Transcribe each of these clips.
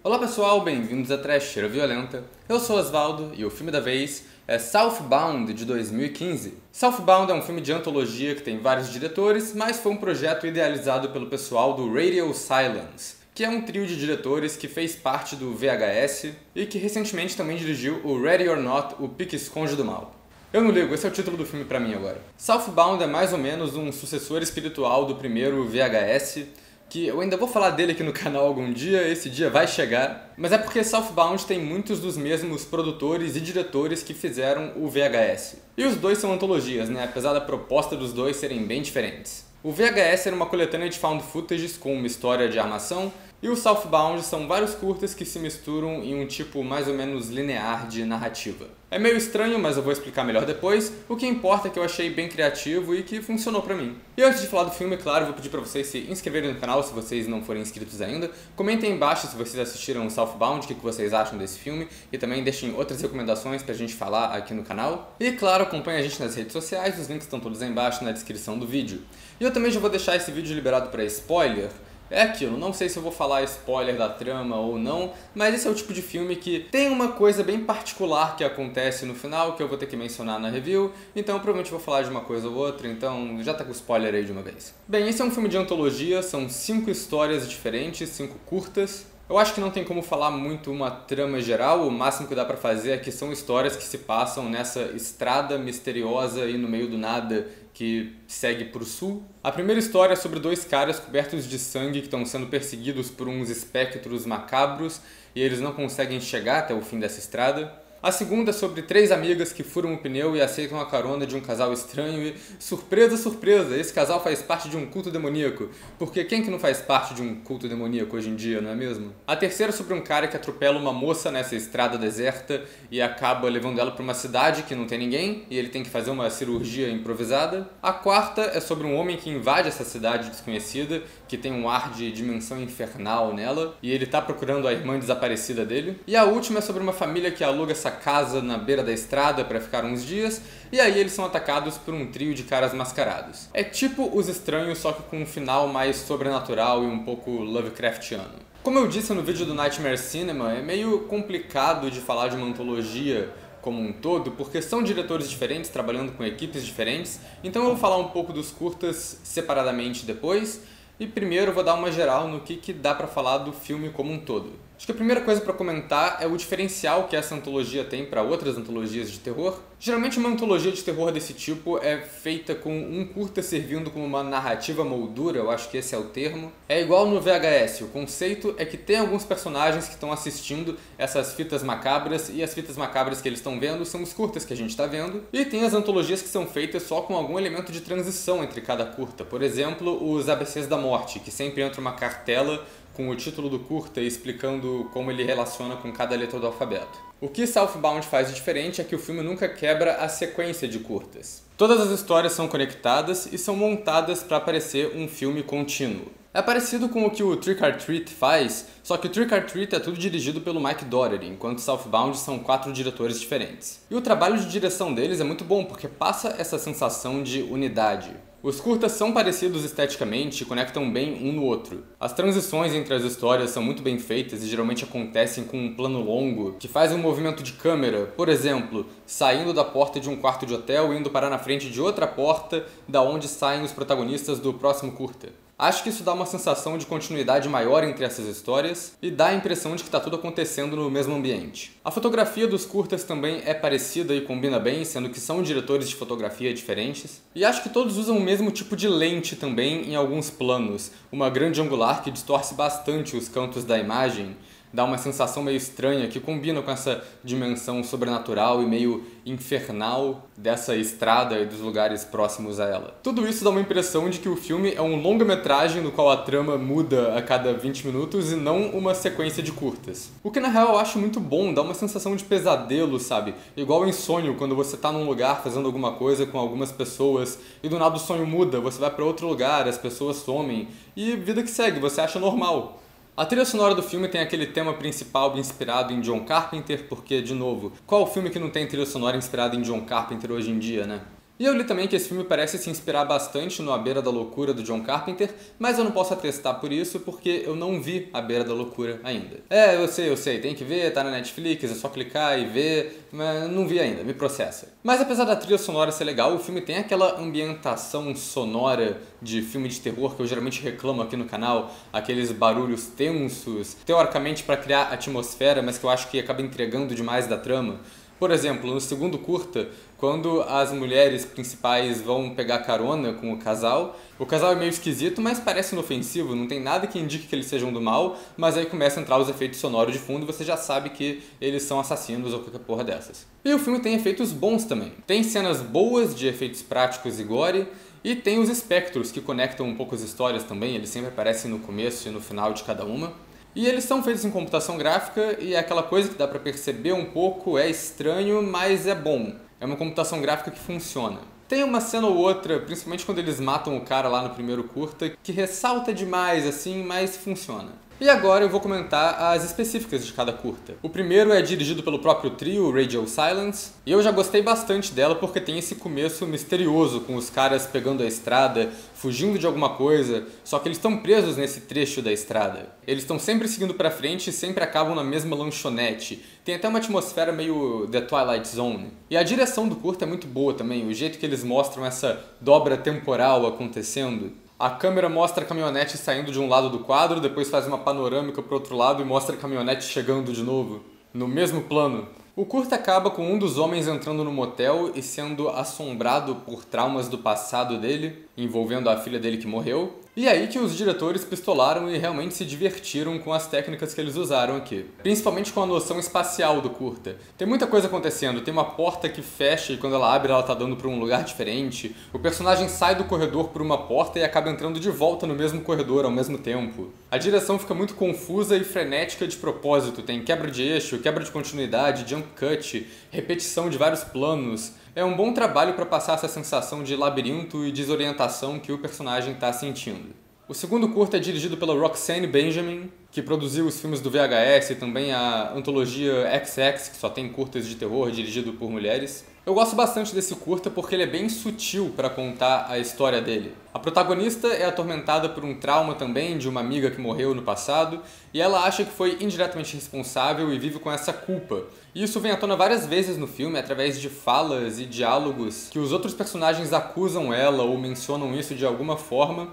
Olá pessoal, bem-vindos a Trecheira Violenta. Eu sou Osvaldo e o filme da vez é Southbound, de 2015. Southbound é um filme de antologia que tem vários diretores, mas foi um projeto idealizado pelo pessoal do Radio Silence, que é um trio de diretores que fez parte do VHS e que recentemente também dirigiu o Ready or Not, o Pique-Esconde do Mal. Eu não ligo, esse é o título do filme pra mim agora. Southbound é mais ou menos um sucessor espiritual do primeiro VHS, que eu ainda vou falar dele aqui no canal algum dia, esse dia vai chegar, mas é porque Southbound tem muitos dos mesmos produtores e diretores que fizeram o VHS. E os dois são antologias, né? Apesar da proposta dos dois serem bem diferentes. O VHS era uma coletânea de found footages com uma história de armação, e o Southbound são vários curtas que se misturam em um tipo mais ou menos linear de narrativa. É meio estranho, mas eu vou explicar melhor depois. O que importa é que eu achei bem criativo e que funcionou pra mim. E antes de falar do filme, claro, vou pedir pra vocês se inscreverem no canal se vocês não forem inscritos ainda. Comentem aí embaixo se vocês assistiram o Southbound, o que vocês acham desse filme. E também deixem outras recomendações pra gente falar aqui no canal. E claro, acompanhe a gente nas redes sociais, os links estão todos aí embaixo na descrição do vídeo. E eu também já vou deixar esse vídeo liberado pra spoiler. É aquilo, não sei se eu vou falar spoiler da trama ou não, mas esse é o tipo de filme que tem uma coisa bem particular que acontece no final, que eu vou ter que mencionar na review, então provavelmente vou falar de uma coisa ou outra, então já tá com spoiler aí de uma vez. Bem, esse é um filme de antologia, são 5 histórias diferentes, 5 curtas. Eu acho que não tem como falar muito uma trama geral, o máximo que dá pra fazer é que são histórias que se passam nessa estrada misteriosa e no meio do nada que segue pro sul. A primeira história é sobre 2 caras cobertos de sangue que estão sendo perseguidos por uns espectros macabros e eles não conseguem chegar até o fim dessa estrada. A segunda é sobre 3 amigas que furam um pneu e aceitam a carona de um casal estranho e, surpresa, surpresa, esse casal faz parte de um culto demoníaco. Porque quem que não faz parte de um culto demoníaco hoje em dia, não é mesmo? A terceira é sobre um cara que atropela uma moça nessa estrada deserta e acaba levando ela para uma cidade que não tem ninguém e ele tem que fazer uma cirurgia improvisada. A quarta é sobre um homem que invade essa cidade desconhecida, que tem um ar de dimensão infernal nela, e ele tá procurando a irmã desaparecida dele. E a última é sobre uma família que aluga essa casa na beira da estrada para ficar uns dias, e aí eles são atacados por um trio de caras mascarados. É tipo Os Estranhos, só que com um final mais sobrenatural e um pouco Lovecraftiano. Como eu disse no vídeo do Nightmare Cinema, é meio complicado de falar de uma antologia como um todo, porque são diretores diferentes, trabalhando com equipes diferentes, então eu vou falar um pouco dos curtas separadamente depois, e primeiro eu vou dar uma geral no que dá pra falar do filme como um todo. Acho que a primeira coisa pra comentar é o diferencial que essa antologia tem pra outras antologias de terror. Geralmente uma antologia de terror desse tipo é feita com um curta servindo como uma narrativa moldura, eu acho que esse é o termo. É igual no VHS, o conceito é que tem alguns personagens que estão assistindo essas fitas macabras e as fitas macabras que eles estão vendo são os curtas que a gente tá vendo. E tem as antologias que são feitas só com algum elemento de transição entre cada curta. Por exemplo, os ABCs da Morte, que sempre entra uma cartela com o título do curta explicando como ele relaciona com cada letra do alfabeto. O que Southbound faz de diferente é que o filme nunca quebra a sequência de curtas. Todas as histórias são conectadas e são montadas para parecer um filme contínuo. É parecido com o que o Trick or Treat faz, só que o Trick or Treat é tudo dirigido pelo Mike Dougherty, enquanto Southbound são 4 diretores diferentes. E o trabalho de direção deles é muito bom, porque passa essa sensação de unidade. Os curtas são parecidos esteticamente e conectam bem um no outro. As transições entre as histórias são muito bem feitas e geralmente acontecem com um plano longo que faz um movimento de câmera, por exemplo, saindo da porta de um quarto de hotel e indo parar na frente de outra porta da onde saem os protagonistas do próximo curta. Acho que isso dá uma sensação de continuidade maior entre essas histórias e dá a impressão de que está tudo acontecendo no mesmo ambiente. A fotografia dos curtas também é parecida e combina bem, sendo que são diretores de fotografia diferentes. E acho que todos usam o mesmo tipo de lente também em alguns planos, uma grande angular que distorce bastante os cantos da imagem, dá uma sensação meio estranha que combina com essa dimensão sobrenatural e meio infernal dessa estrada e dos lugares próximos a ela. Tudo isso dá uma impressão de que o filme é um longa-metragem no qual a trama muda a cada 20 minutos e não uma sequência de curtas. O que na real eu acho muito bom, dá uma sensação de pesadelo, sabe? Igual em sonho, quando você tá num lugar fazendo alguma coisa com algumas pessoas e do nada o sonho muda, você vai pra outro lugar, as pessoas somem e vida que segue, você acha normal. A trilha sonora do filme tem aquele tema principal inspirado em John Carpenter, porque, de novo, qual filme que não tem trilha sonora inspirada em John Carpenter hoje em dia, né? E eu li também que esse filme parece se inspirar bastante no A Beira da Loucura, do John Carpenter, mas eu não posso atestar por isso porque eu não vi A Beira da Loucura ainda. Eu sei, tem que ver, tá na Netflix, é só clicar e ver, mas não vi ainda, me processa. Mas apesar da trilha sonora ser legal, o filme tem aquela ambientação sonora de filme de terror que eu geralmente reclamo aqui no canal, aqueles barulhos tensos, teoricamente para criar atmosfera, mas que eu acho que acaba entregando demais da trama. Por exemplo, no segundo curta, quando as mulheres principais vão pegar carona com o casal é meio esquisito, mas parece inofensivo, não tem nada que indique que eles sejam do mal, mas aí começa a entrar os efeitos sonoros de fundo e você já sabe que eles são assassinos ou qualquer porra dessas. E o filme tem efeitos bons também. Tem cenas boas de efeitos práticos e gore, e tem os espectros que conectam um pouco as histórias também, eles sempre aparecem no começo e no final de cada uma. E eles são feitos em computação gráfica e é aquela coisa que dá pra perceber um pouco, é estranho, mas é bom. É uma computação gráfica que funciona. Tem uma cena ou outra, principalmente quando eles matam o cara lá no primeiro curta, que ressalta demais assim, mas funciona. E agora eu vou comentar as específicas de cada curta. O primeiro é dirigido pelo próprio trio, Radio Silence, e eu já gostei bastante dela porque tem esse começo misterioso, com os caras pegando a estrada, fugindo de alguma coisa, só que eles estão presos nesse trecho da estrada. Eles estão sempre seguindo pra frente e sempre acabam na mesma lanchonete. Tem até uma atmosfera meio The Twilight Zone. E a direção do curta é muito boa também, o jeito que eles mostram essa dobra temporal acontecendo. A câmera mostra a caminhonete saindo de um lado do quadro, depois faz uma panorâmica pro outro lado e mostra a caminhonete chegando de novo, no mesmo plano. O curta acaba com um dos homens entrando no motel e sendo assombrado por traumas do passado dele, envolvendo a filha dele que morreu. E é aí que os diretores pistolaram e realmente se divertiram com as técnicas que eles usaram aqui. Principalmente com a noção espacial do curta. Tem muita coisa acontecendo, tem uma porta que fecha e quando ela abre ela tá dando pra um lugar diferente. O personagem sai do corredor por uma porta e acaba entrando de volta no mesmo corredor ao mesmo tempo. A direção fica muito confusa e frenética de propósito. Tem quebra de eixo, quebra de continuidade, jump cut, repetição de vários planos. É um bom trabalho para passar essa sensação de labirinto e desorientação que o personagem está sentindo. O segundo curta é dirigido pela Roxanne Benjamin, que produziu os filmes do VHS e também a antologia XX, que só tem curtas de terror dirigido por mulheres. Eu gosto bastante desse curta porque ele é bem sutil para contar a história dele. A protagonista é atormentada por um trauma também de uma amiga que morreu no passado e ela acha que foi indiretamente responsável e vive com essa culpa. E isso vem à tona várias vezes no filme através de falas e diálogos que os outros personagens acusam ela ou mencionam isso de alguma forma.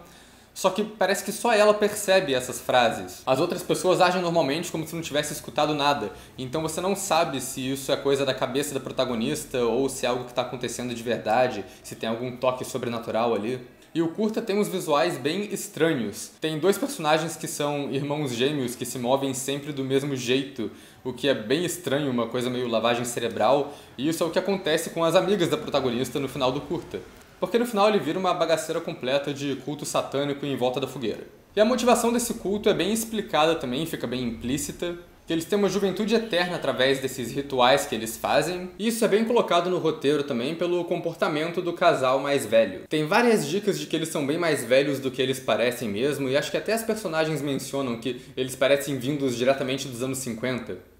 Só que parece que só ela percebe essas frases. As outras pessoas agem normalmente como se não tivesse escutado nada. Então você não sabe se isso é coisa da cabeça da protagonista ou se é algo que está acontecendo de verdade, se tem algum toque sobrenatural ali. E o curta tem uns visuais bem estranhos. Tem dois personagens que são irmãos gêmeos que se movem sempre do mesmo jeito, o que é bem estranho, uma coisa meio lavagem cerebral. E isso é o que acontece com as amigas da protagonista no final do curta. Porque no final ele vira uma bagaceira completa de culto satânico em volta da fogueira. E a motivação desse culto é bem explicada também, fica bem implícita, que eles têm uma juventude eterna através desses rituais que eles fazem, e isso é bem colocado no roteiro também pelo comportamento do casal mais velho. Tem várias dicas de que eles são bem mais velhos do que eles parecem mesmo, e acho que até as personagens mencionam que eles parecem vindos diretamente dos anos 50.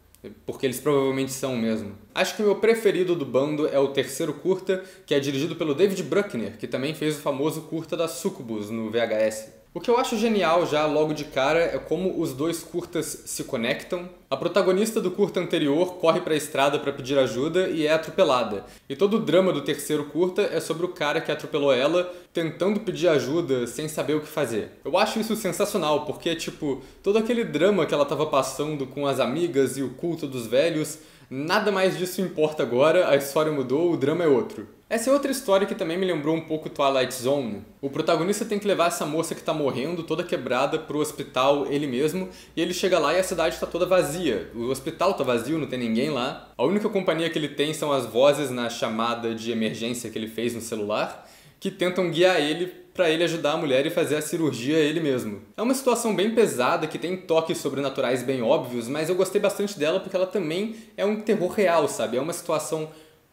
Porque eles provavelmente são mesmo. Acho que o meu preferido do bando é o terceiro curta, que é dirigido pelo David Bruckner, que também fez o famoso curta da Succubus no VHS. O que eu acho genial já logo de cara é como os dois curtas se conectam. A protagonista do curta anterior corre para a estrada para pedir ajuda e é atropelada. E todo o drama do terceiro curta é sobre o cara que atropelou ela tentando pedir ajuda sem saber o que fazer. Eu acho isso sensacional, porque tipo, todo aquele drama que ela estava passando com as amigas e o culto dos velhos, nada mais disso importa agora, a história mudou, o drama é outro. Essa é outra história que também me lembrou um pouco Twilight Zone. O protagonista tem que levar essa moça que tá morrendo, toda quebrada, pro hospital ele mesmo, e ele chega lá e a cidade tá toda vazia. O hospital tá vazio, não tem ninguém lá. A única companhia que ele tem são as vozes na chamada de emergência que ele fez no celular, que tentam guiar ele para ele ajudar a mulher e fazer a cirurgia ele mesmo. É uma situação bem pesada, que tem toques sobrenaturais bem óbvios, mas eu gostei bastante dela porque ela também é um terror real, sabe? É uma situação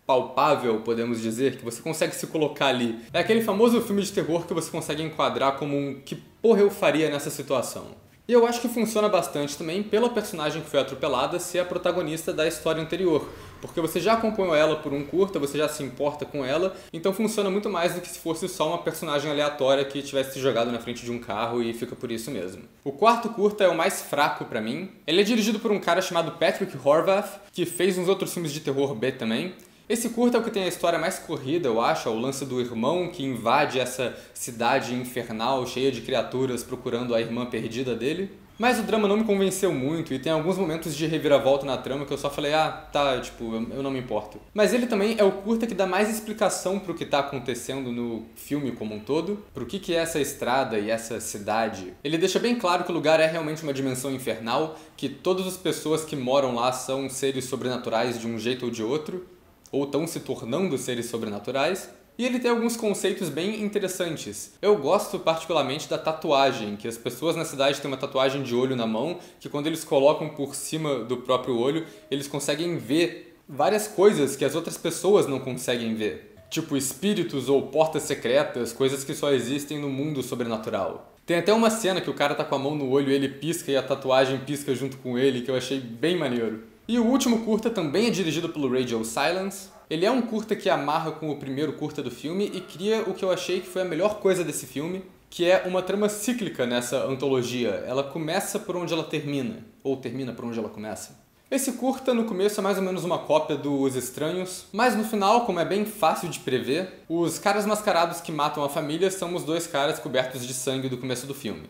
palpável, podemos dizer, que você consegue se colocar ali. É aquele famoso filme de terror que você consegue enquadrar como um que porra eu faria nessa situação. E eu acho que funciona bastante também pela personagem que foi atropelada ser a protagonista da história anterior, porque você já acompanhou ela por um curta, você já se importa com ela, então funciona muito mais do que se fosse só uma personagem aleatória que tivesse se jogado na frente de um carro e fica por isso mesmo. O quarto curta é o mais fraco pra mim. Ele é dirigido por um cara chamado Patrick Horvath, que fez uns outros filmes de terror B também. Esse curta é o que tem a história mais corrida, eu acho, é o lance do irmão que invade essa cidade infernal cheia de criaturas procurando a irmã perdida dele. Mas o drama não me convenceu muito e tem alguns momentos de reviravolta na trama que eu só falei, tá, tipo, eu não me importo. Mas ele também é o curta que dá mais explicação pro que tá acontecendo no filme como um todo, pro que é essa estrada e essa cidade. Ele deixa bem claro que o lugar é realmente uma dimensão infernal, que todas as pessoas que moram lá são seres sobrenaturais de um jeito ou de outro, ou estão se tornando seres sobrenaturais. E ele tem alguns conceitos bem interessantes. Eu gosto particularmente da tatuagem, que as pessoas na cidade têm uma tatuagem de olho na mão, que quando eles colocam por cima do próprio olho, eles conseguem ver várias coisas que as outras pessoas não conseguem ver. Tipo espíritos ou portas secretas, coisas que só existem no mundo sobrenatural. Tem até uma cena que o cara tá com a mão no olho e ele pisca e a tatuagem pisca junto com ele, que eu achei bem maneiro. E o último curta também é dirigido pelo Radio Silence. Ele é um curta que amarra com o primeiro curta do filme e cria o que eu achei que foi a melhor coisa desse filme, que é uma trama cíclica nessa antologia. Ela começa por onde ela termina, ou termina por onde ela começa. Esse curta no começo é mais ou menos uma cópia dos Estranhos, mas no final, como é bem fácil de prever, os caras mascarados que matam a família são os dois caras cobertos de sangue do começo do filme.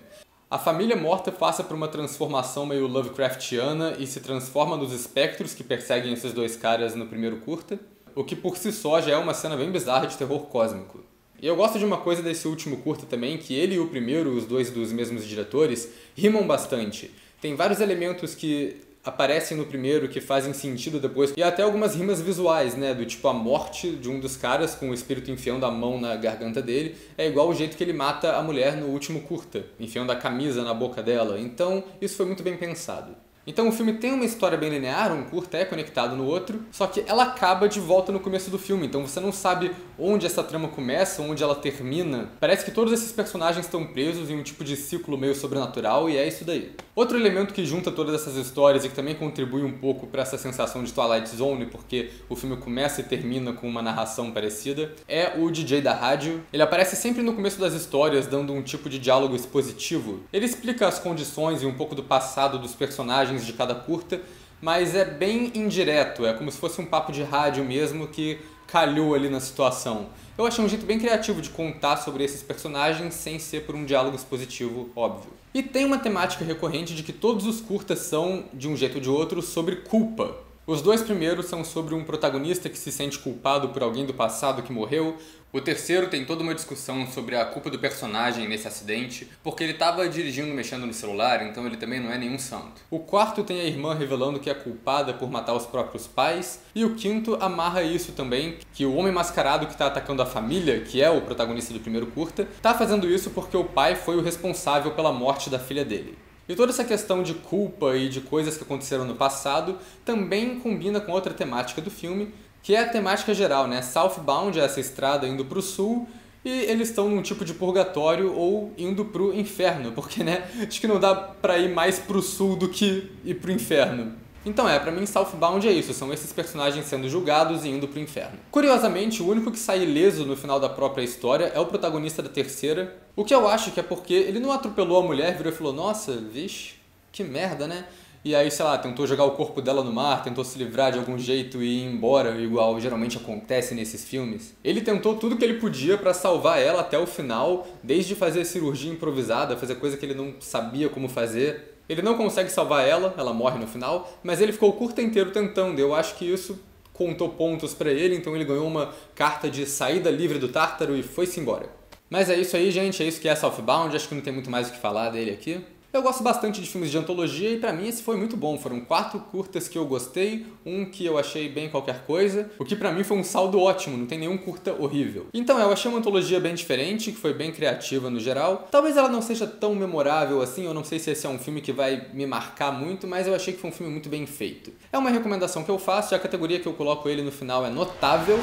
A família morta passa por uma transformação meio Lovecraftiana e se transforma nos espectros que perseguem esses dois caras no primeiro curta, o que por si só já é uma cena bem bizarra de terror cósmico. E eu gosto de uma coisa desse último curta também, que ele e o primeiro, os dois dos mesmos diretores, rimam bastante. Tem vários elementos que aparecem no primeiro que fazem sentido depois, e até algumas rimas visuais, né, do tipo a morte de um dos caras com o espírito enfiando a mão na garganta dele é igual o jeito que ele mata a mulher no último curta, enfiando a camisa na boca dela. Então isso foi muito bem pensado. Então o filme tem uma história bem linear, um curta é conectado no outro, só que ela acaba de volta no começo do filme, então você não sabe onde essa trama começa, onde ela termina. Parece que todos esses personagens estão presos em um tipo de ciclo meio sobrenatural e é isso daí. Outro elemento que junta todas essas histórias e que também contribui um pouco para essa sensação de Twilight Zone, porque o filme começa e termina com uma narração parecida, é o DJ da rádio. Ele aparece sempre no começo das histórias, dando um tipo de diálogo expositivo. Ele explica as condições e um pouco do passado dos personagens de cada curta, mas é bem indireto, é como se fosse um papo de rádio mesmo que calhou ali na situação. Eu achei um jeito bem criativo de contar sobre esses personagens sem ser por um diálogo expositivo óbvio. E tem uma temática recorrente de que todos os curtas são, de um jeito ou de outro, sobre culpa. Os dois primeiros são sobre um protagonista que se sente culpado por alguém do passado que morreu. O terceiro tem toda uma discussão sobre a culpa do personagem nesse acidente, porque ele estava dirigindo mexendo no celular, então ele também não é nenhum santo. O quarto tem a irmã revelando que é culpada por matar os próprios pais, e o quinto amarra isso também, que o homem mascarado que está atacando a família, que é o protagonista do primeiro curta, está fazendo isso porque o pai foi o responsável pela morte da filha dele. E toda essa questão de culpa e de coisas que aconteceram no passado também combina com outra temática do filme, que é a temática geral, né? Southbound é essa estrada indo pro sul e eles estão num tipo de purgatório ou indo pro inferno, porque, né, acho que não dá pra ir mais pro sul do que ir pro inferno. Então pra mim Southbound é isso, são esses personagens sendo julgados e indo pro inferno. Curiosamente, o único que sai ileso no final da própria história é o protagonista da terceira, o que eu acho que é porque ele não atropelou a mulher, virou e falou, nossa, vixe, que merda, né? E aí, sei lá, tentou jogar o corpo dela no mar, tentou se livrar de algum jeito e ir embora, igual geralmente acontece nesses filmes. Ele tentou tudo que ele podia pra salvar ela até o final, desde fazer cirurgia improvisada, fazer coisa que ele não sabia como fazer. Ele não consegue salvar ela, ela morre no final, mas ele ficou o curta inteiro tentando. Eu acho que isso contou pontos pra ele, então ele ganhou uma carta de saída livre do Tártaro e foi-se embora. Mas é isso aí, gente, é isso que é Southbound, acho que não tem muito mais o que falar dele aqui. Eu gosto bastante de filmes de antologia e pra mim esse foi muito bom. Foram 4 curtas que eu gostei, um que eu achei bem qualquer coisa, o que pra mim foi um saldo ótimo, não tem nenhum curta horrível. Então eu achei uma antologia bem diferente, que foi bem criativa no geral. Talvez ela não seja tão memorável assim, eu não sei se esse é um filme que vai me marcar muito, mas eu achei que foi um filme muito bem feito. É uma recomendação que eu faço e a categoria que eu coloco ele no final é notável,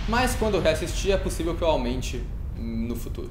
mas quando eu reassistir é possível que eu aumente no futuro.